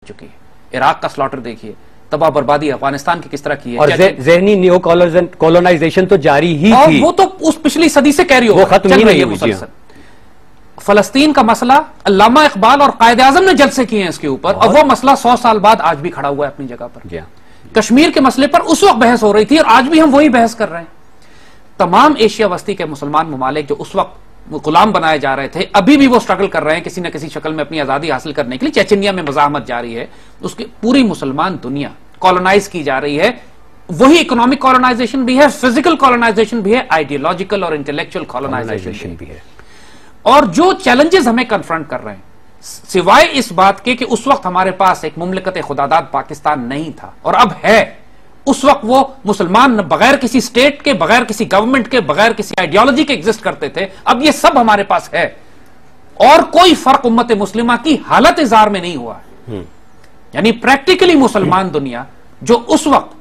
چکی ہے. عراق کا سلاٹر دیکھیے, تباہ بربادی افغانستان کی کس طرح کی ہے, اور ذہنی نیو کولونائزیشن تو جاری ہی تھی, وہ تو اس پچھلی صدی سے کیری اوور وہ ختم ہی نہیں ہوئی. فلسطین کا مسئلہ علامہ اقبال اور قائد اعظم نے جلسے کیے ہیں اس کے اوپر, اور وہ مسئلہ 100 سال بعد آج بھی کھڑا ہوا ہے اپنی جگہ پر. کشمیر کے مسئلے پر اس وقت بحث ہو رہی تھی اور آج بھی ہم وہی بحث کر رہے ہیں. تمام ایشیا وسطی کے مسلمان ممالک جو اس وقت غلام بنائے جا رہے تھے, ابھی بھی وہ سٹرگل کر رہے ہیں کسی نہ کسی شکل میں اپنی آزادی حاصل کرنے کے لیے. چیچنیا میں مزاحمت جاری ہے, اس کی پوری مسلمان دنیا کالونائز کی جا رہی ہے. وہی اکنامک کالونائزیشن بھی ہے, فزیکل کالونائزیشن بھی ہے, آئیڈیالوجیکل اور انٹلیکچوئل کالونائزیشن بھی ہے. اور جو چیلنجز ہمیں کنفرنٹ کر رہے ہیں, سوائے اس بات کے کہ اس وقت ہمارے پاس ایک مملکت خداداد پاکستان نہیں تھا اور اب ہے, اس وقت وہ مسلمان بغیر کسی سٹیٹ کے, بغیر کسی گورنمنٹ کے, بغیر کسی آئیڈیالوجی کے ایگزسٹ کرتے تھے. اب یہ سب ہمارے پاس ہے اور کوئی فرق امت مسلمہ کی حالت اظہار میں نہیں ہوا ہے. یعنی پریکٹیکلی مسلمان دنیا جو اس وقت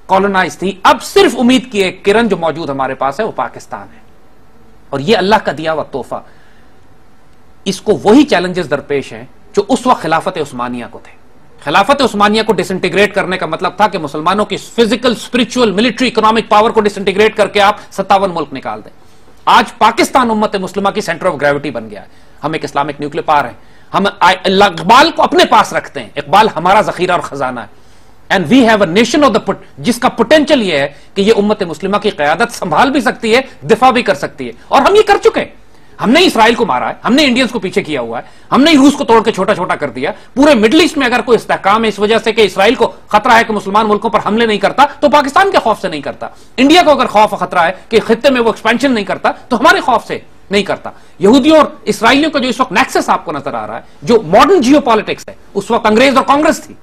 کالونائز تھی, اب صرف امید کی ایک کرن جو موجود ہمارے پاس ہے وہ پاکستان ہے, اور یہ اللہ کا دیا ہوا تحفہ. اس کو وہی چیلنجز درپیش ہیں جو اس وقت خلافت عثمانیہ کو تھے. خلافت عثمانیہ کو ڈس انٹیگریٹ کرنے کا مطلب تھا کہ مسلمانوں کی physical, spiritual, military, economic power کو ڈس انٹیگریٹ کر کے آپ 57 ملک نکال دیں. آج پاکستان امت مسلمہ کی سینٹر آف گریوٹی بن گیا ہے. ہم ایک اسلامک نیوکلیئر پاور ہیں, ہم اقبال کو اپنے پاس رکھتے ہیں. اقبال ہمارا ذخیرہ اور خزانہ ہے. And we have a nation of the جس کا پوٹینشل یہ ہے کہ یہ امت مسلمہ کی قیادت سنبھال بھی سکتی ہے, دفاع بھی کر سکتی ہے. اور ہم یہ کر چکے ہیں. ہم نے اسرائیل کو مارا ہے, ہم نے انڈینز کو پیچھے کیا ہوا ہے, ہم نے روس کو توڑ کے چھوٹا چھوٹا کر دیا. پورے مڈل ایسٹ میں اگر کوئی استحکام ہے اس وجہ سے کہ اسرائیل کو خطرہ ہے کہ مسلمان ملکوں پر حملے نہیں کرتا, تو پاکستان کے خوف سے نہیں کرتا. انڈیا کو اگر خوف خطرہ ہے کہ خطے میں وہ ایکسپینشن نہیں کرتا, تو ہمارے خوف سے نہیں کرتا. یہودیوں اور اسرائیلیوں کا جو اس وقت نیکسس آپ کو نظر آ رہا ہے, جو ماڈرن جیو پالیٹکس ہے, اس وقت انگریز اور کانگریس تھی.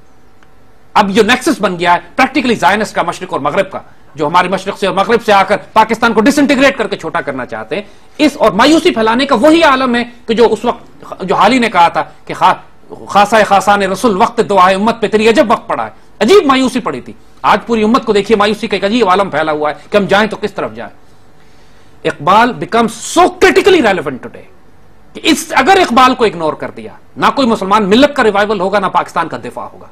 اب جو نیکسس بن گیا ہے پریکٹیکلی زائنسٹ کا, مشرق اور مغرب کا, جو ہمارے مشرق سے اور مغرب سے آ کر پاکستان کو ڈس انٹیگریٹ کر کے چھوٹا کرنا چاہتے ہیں. اس اور مایوسی پھیلانے کا وہی عالم ہے کہ جو اس وقت جو حالی نے کہا تھا کہ خاصہ خاصان رسول وقت دعائے امت پہ تیری عجب وقت پڑا ہے. عجیب مایوسی پڑی تھی. آج پوری امت کو دیکھیے مایوسی کا ایک عجیب عالم پھیلا ہوا ہے کہ ہم جائیں تو کس طرف جائیں. Iqbal becomes so critically relevant today کہ اگر اقبال کو اگنور کر دیا, نہ کوئی مسلمان ملت کا ریوائول ہوگا, نہ پاکستان کا دفاع ہوگا.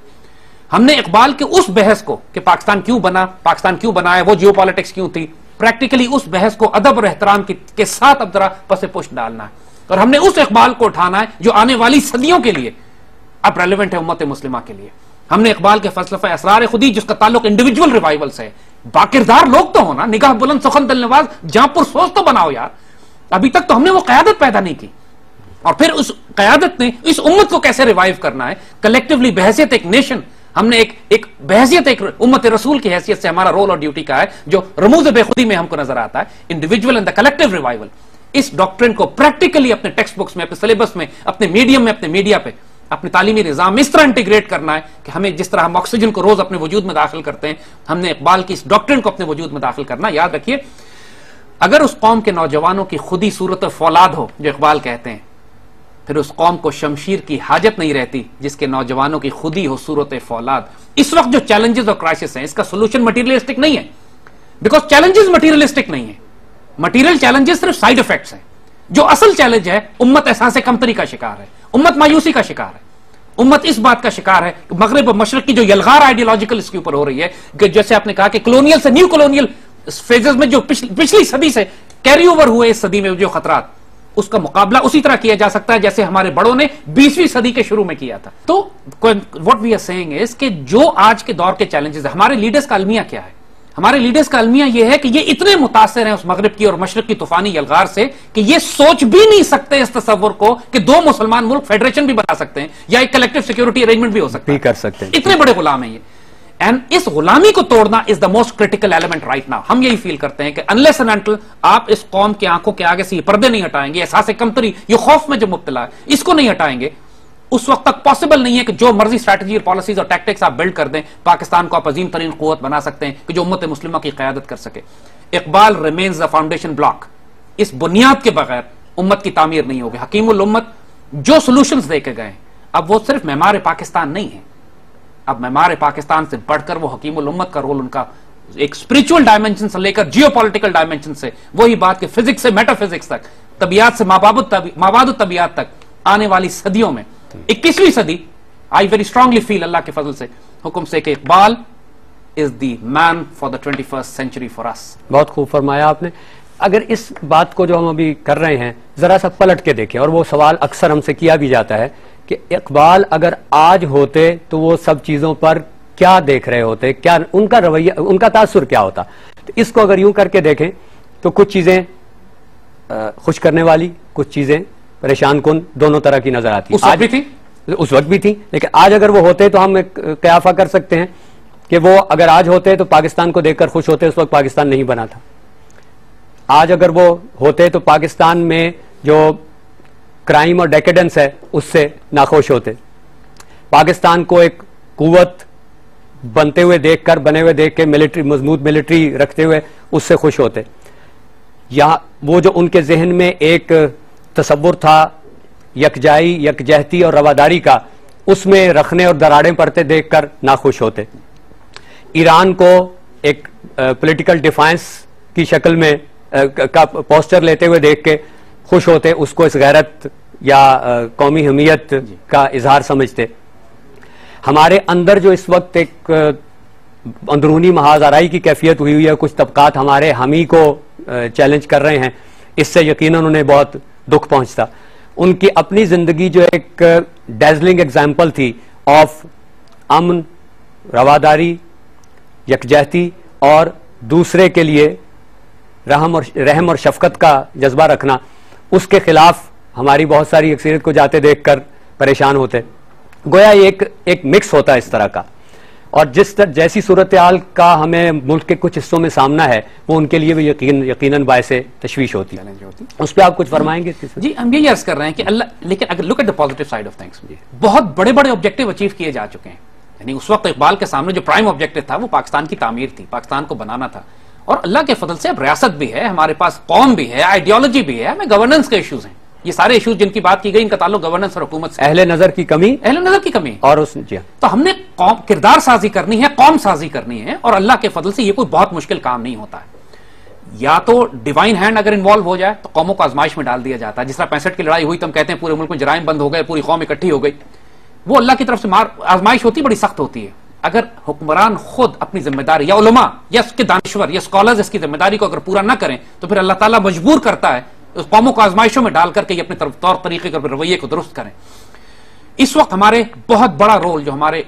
ہم نے اقبال کے اس بحث کو کہ پاکستان کیوں بنا, پاکستان کیوں بنا ہے, وہ جیو پالیٹکس کیوں تھی, پریکٹیکلی اس بحث کو ادب اور احترام کے ساتھ اب ذرا پس پشت ڈالنا ہے. اور ہم نے اس اقبال کو اٹھانا ہے جو آنے والی صدیوں کے لیے اب ریلیونٹ ہے امت مسلمہ کے لیے. ہم نے اقبال کے فلسفہ اسرار خودی جس کا تعلق انڈیویجول ریوائول سے ہے. باکردار لوگ تو ہونا, نگاہ بلند سخن دل نواز, جہاں پر سوچ تو بناؤ یار. ابھی تک تو ہم نے وہ قیادت پیدا نہیں کی, اور پھر اس قیادت نے اس امت کو کیسے ریوائیو کرنا ہے کلیکٹیولی بحیثیت ایک نیشن. ہم نے ایک بحیثیت ایک امت رسول کی حیثیت سے ہمارا رول اور ڈیوٹی کا ہے جو رموز بے خودی میں ہم کو نظر آتا ہے, individual and the collective revival. اس ڈاکٹرن کو پریکٹیکلی اپنے ٹیکسٹ بکس میں, اپنے سلیبس میں, اپنے میڈیم میں, اپنے میڈیا پہ, اپنے تعلیمی نظام میں اس طرح انٹیگریٹ کرنا ہے کہ ہمیں جس طرح ہم آکسیجن کو روز اپنے وجود میں داخل کرتے ہیں, ہم نے اقبال کی اس ڈاکٹرن کو اپنے وجود میں داخل کرنا. یاد رکھیے, اگر اس قوم کے نوجوانوں کی خودی صورت فولاد ہو جو اقبال کہتے ہیں, پھر اس قوم کو شمشیر کی حاجت نہیں رہتی جس کے نوجوانوں کی خودی ہو صورت فولاد. اس وقت جو چیلنجز اور کرائسس ہیں, اس کا سولوشن مٹیریلسٹک نہیں ہے, بیکاز چیلنجز مٹیریلسٹک نہیں ہے. مٹیریل چیلنجز صرف سائیڈ افیکٹس ہیں. جو اصل چیلنج ہے, امت احساس کمتری کا شکار ہے, امت مایوسی کا شکار ہے, امت اس بات کا شکار ہے کہ مغرب و مشرق کی جو یلغار آئیڈیالوجیکل اس کے اوپر ہو رہی ہے کہ جیسے آپ نے کہا کہ کلونیل سے نیو کلونیل فیزز میں جو پچھلی صدی سے کیری اوور ہوئے, اس صدی میں جو خطرات, اس کا مقابلہ اسی طرح کیا جا سکتا ہے جیسے ہمارے بڑوں نے 20ویں صدی کے شروع میں کیا تھا. تو what we are saying is کہ جو آج کے دور کے چیلنجز ہیں, ہمارے لیڈرز کا المیہ کیا ہے؟ ہمارے لیڈرز کا المیہ یہ ہے کہ یہ اتنے متاثر ہیں اس مغرب کی اور مشرق کی طوفانی یلغار سے کہ یہ سوچ بھی نہیں سکتے اس تصور کو کہ دو مسلمان ملک فیڈریشن بھی بنا سکتے ہیں یا ایک کلیکٹیو سیکیورٹی ارینجمنٹ بھی ہو سکتا ہے, کر سکتے ہیں. اتنے بڑے غلام ہیں یہ. اینڈ اس غلامی کو توڑنا is the most critical element right now. ہم یہی فیل کرتے ہیں کہ انلیس اینڈ انٹل آپ اس قوم کی آنکھوں کے آگے سے یہ پردے نہیں ہٹائیں گے, احساس کمتری, یہ خوف میں جو مبتلا ہے, اس کو نہیں ہٹائیں گے, اس وقت تک پاسبل نہیں ہے کہ جو مرضی اسٹریٹجی اور پالیسیز اور ٹیکٹکس آپ بلڈ کر دیں, پاکستان کو آپ عظیم ترین قوت بنا سکتے ہیں کہ جو امت مسلمہ کی قیادت کر سکے. Iqbal remains the foundation block. اس بنیاد کے بغیر امت کی تعمیر نہیں ہوگی. حکیم الامت جو سولوشنز دے کے گئے, اب وہ صرف معمار پاکستان نہیں ہے, اب معمار پاکستان سے بڑھ کر وہ حکیم الامت کا رول, ان کا ایک اسپرچول ڈائمنشن سے لے کر جیو پولیٹیکل ڈائمنشن سے, وہی بات کہ فزکس سے میٹا فزکس تک, طبیعت سے مابعد الطبیعت تک, آنے والی صدیوں میں 21ویں صدی I very strongly feel اللہ کے فضل سے حکم سے کہ Iqbal is the man for the 21st century for us. بہت خوب فرمایا آپ نے. اگر اس بات کو جو ہم ابھی کر رہے ہیں ذرا سا پلٹ کے دیکھیں, اور وہ سوال اکثر ہم سے کیا بھی جاتا ہے کہ اقبال اگر آج ہوتے تو وہ سب چیزوں پر کیا دیکھ رہے ہوتے, کیا ان کا رویہ, ان کا تاثر کیا ہوتا. تو اس کو اگر یوں کر کے دیکھیں تو کچھ چیزیں خوش کرنے والی, کچھ چیزیں پریشان کن, دونوں طرح کی نظر آتی. اس وقت بھی تھی, لیکن آج اگر وہ ہوتے تو ہم ایک قیافہ کر سکتے ہیں کہ وہ اگر آج ہوتے تو پاکستان کو دیکھ کر خوش ہوتے, اس وقت پاکستان نہیں بنا تھا. آج اگر وہ ہوتے تو پاکستان میں جو کرائم اور ڈیکیڈنس ہے اس سے ناخوش ہوتے. پاکستان کو ایک قوت بنتے ہوئے دیکھ کر, بنے ہوئے دیکھ کے, ملٹری مضبوط ملٹری رکھتے ہوئے اس سے خوش ہوتے. یا وہ جو ان کے ذہن میں ایک تصور تھا یکجائی, یکجہتی اور رواداری کا, اس میں رکھنے اور دراڑیں پڑتے دیکھ کر ناخوش ہوتے. ایران کو ایک پولیٹیکل ڈیفائنس کی شکل میں کا پوسٹر لیتے ہوئے دیکھ کے خوش ہوتے, اس کو اس غیرت یا قومی حمیت کا اظہار سمجھتے. ہمارے اندر جو اس وقت ایک اندرونی محاذ آرائی کی کیفیت ہوئی ہے, کچھ طبقات ہمارے ہمی کو چیلنج کر رہے ہیں, اس سے یقیناً انہیں بہت دکھ پہنچتا. ان کی اپنی زندگی جو ایک ڈیزلنگ ایگزامپل تھی آف امن, رواداری, یکجہتی اور دوسرے کے لیے رحم اور شفقت کا جذبہ رکھنا, اس کے خلاف ہماری بہت ساری اکثریت کو جاتے دیکھ کر پریشان ہوتے. گویا یہ ایک مکس ہوتا ہے اس طرح کا, اور جیسی صورتحال کا ہمیں ملک کے کچھ حصوں میں سامنا ہے وہ ان کے لیے بھی یقیناً باعث تشویش ہوتی ہے. اس پہ آپ کچھ فرمائیں گے؟ جی ہم یہی عرض کر رہے ہیں کہ اللہ, لیکن اگر look at the positive side of things, بہت بڑے بڑے آبجیکٹیو اچیو کیے جا چکے ہیں. یعنی اس وقت اقبال کے سامنے جو پرائم آبجیکٹیو تھا وہ پاکستان کی تعمیر تھی, پاکستان کو بنانا تھا. اور اللہ کے فضل سے اب ریاست بھی ہے, ہمارے پاس قوم بھی ہے, آئیڈیالوجی بھی ہے, ہمیں گورننس کے ایشوز ہیں. یہ سارے ایشوز جن کی بات کی گئی ان کا تعلق گورننس اور حکومت سے, اہل نظر کی کمی, اور اس تو ہم نے کردار سازی کرنی ہے, قوم سازی کرنی ہے, اور اللہ کے فضل سے یہ کوئی بہت مشکل کام نہیں ہوتا ہے. یا تو ڈیوائن ہینڈ اگر انوالو ہو جائے تو قوموں کو آزمائش میں ڈال دیا جاتا ہے. جس طرح 65 کی لڑائی ہوئی تو ہم کہتے ہیں پورے ملک میں جرائم بند ہو گئے, پوری قوم اکٹھی ہو گئی. وہ اللہ کی طرف سے آزمائش ہوتی, بڑی سخت ہوتی ہے. اگر حکمران خود اپنی ذمہ داری, یا علماء یا اس کے دانشور یا اسکالرز اس کی ذمہ داری کو اگر پورا نہ کریں تو پھر اللہ تعالیٰ مجبور کرتا ہے اس قوموں کو آزمائشوں میں ڈال کر کے یہ اپنے طور طریقے کے رویے کو درست کریں. اس وقت ہمارے بہت بڑا رول, جو ہمارے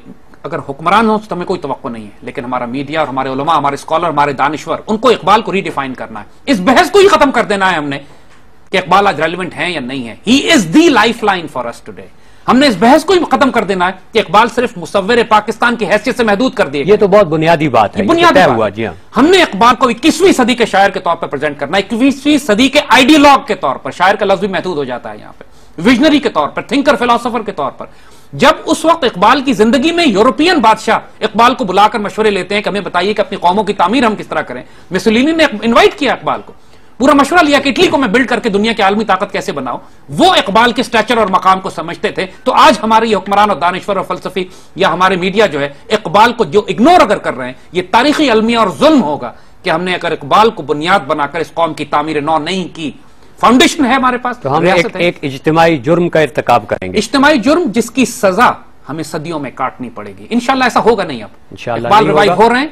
اگر حکمران ہوں تو ہمیں کوئی توقع نہیں ہے, لیکن ہمارا میڈیا اور ہمارے علماء, ہمارے اسکالر, ہمارے دانشور, ان کو اقبال کو ری ڈیفائن کرنا ہے. اس بحث کو ہی ختم کر دینا ہے ہم نے کہ اقبال آج ریلیونٹ ہے یا نہیں ہے. He is the life line for us today. ہم نے اس بحث کو ہی ختم کر دینا ہے کہ اقبال صرف مصور پاکستان کی حیثیت سے محدود کر دیا. یہ تو بہت بنیادی بات ہے, بنیادی ہوا. جی ہاں, ہم نے اقبال کو 21ویں صدی کے شاعر کے طور پر پریزنٹ کرنا ہے, 21ویں صدی کے آئیڈیالوگ کے طور پر. شاعر کا لفظ بھی محدود ہو جاتا ہے یہاں پہ, ویژنری کے طور پر, تھنکر, فلاسفر کے طور پر. جب اس وقت اقبال کی زندگی میں یورپین بادشاہ اقبال کو بلا کر مشورے لیتے ہیں کہ ہمیں بتائیے کہ اپنی قوموں کی تعمیر ہم کس طرح کریں, مسولینی نے انوائٹ کیا اقبال کو, پورا مشورہ لیا کہ اٹلی کو میں بلڈ کر کے دنیا کی عالمی طاقت کیسے بناؤں. وہ اقبال کے سٹیچر اور مقام کو سمجھتے تھے. تو آج ہمارے یہ حکمران اور دانشور اور فلسفی یا ہمارے میڈیا جو ہے اقبال کو جو اگنور اگر کر رہے ہیں, یہ تاریخی المیہ اور ظلم ہوگا کہ ہم نے اگر اقبال کو بنیاد بنا کر اس قوم کی تعمیر نو نہیں کی. فاؤنڈیشن ہے ہمارے پاس, تو ہم ایک اجتماعی جرم کا ارتکاب کریں گے, اجتماعی جرم جس کی سزا ہمیں صدیوں میں کاٹنی پڑے گی. انشاءاللہ ایسا ہوگا نہیں. اب انشاءاللہ اقبال ریوائیو ہو رہے ہیں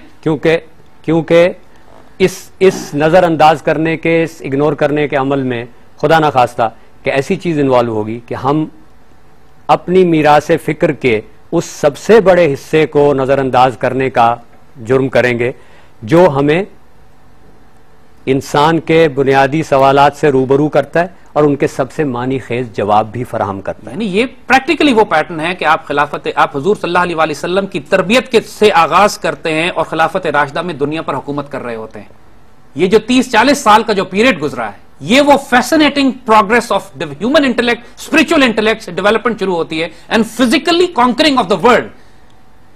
کیونکہ اس نظر انداز کرنے کے, اس اگنور کرنے کے عمل میں خدا نہ خواستہ کہ ایسی چیز انوالو ہوگی کہ ہم اپنی میراث فکر کے اس سب سے بڑے حصے کو نظر انداز کرنے کا جرم کریں گے جو ہمیں انسان کے بنیادی سوالات سے روبرو کرتا ہے اور ان کے سب سے معنی خیز جواب بھی فراہم کرتا ہے. یعنی یہ پریکٹیکلی وہ پیٹرن ہے کہ آپ حضور صلی اللہ علیہ وسلم کی تربیت سے آغاز کرتے ہیں اور خلافت راشدہ میں دنیا پر حکومت کر رہے ہوتے ہیں. یہ جو 30-40 سال کا جو پیریڈ گزرا ہے, یہ وہ fascinating progress of human intellect, spiritual intellect سے ڈیولپمنٹ شروع ہوتی ہے, and physically کانکرنگ of the world.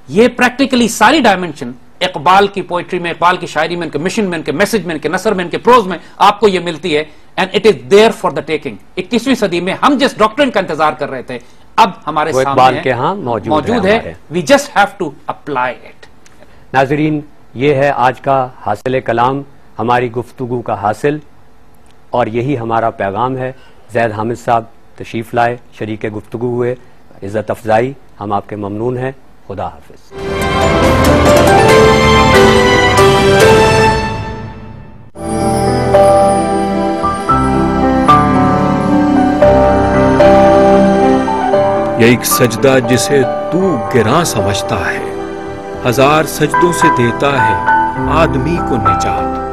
یہ پریکٹیکلی ساری ڈائمنشن اقبال کی پوئٹری میں, اقبال کی شاعری میں, ان کے مشن میں, ان کے میسج میں, ان کے نثر میں, ان کے پروز میں آپ کو یہ ملتی ہے. And it is there for the taking. 21ویں صدی میں ہم جس ڈاکٹرن کا انتظار کر رہے تھے اب ہمارے سامنے موجود ہے. We just have to apply it. ناظرین, یہ ہے آج کا حاصل کلام, ہماری گفتگو کا حاصل, اور یہی ہمارا پیغام ہے. زید حامد صاحب تشریف لائے, شریک گفتگو ہوئے, عزت افزائی. ہم آپ کے ممنون ہیں. خدا حافظ. یہ ایک سجدہ جسے تو گراں سمجھتا ہے، ہزار سجدوں سے دیتا ہے آدمی کو نجات.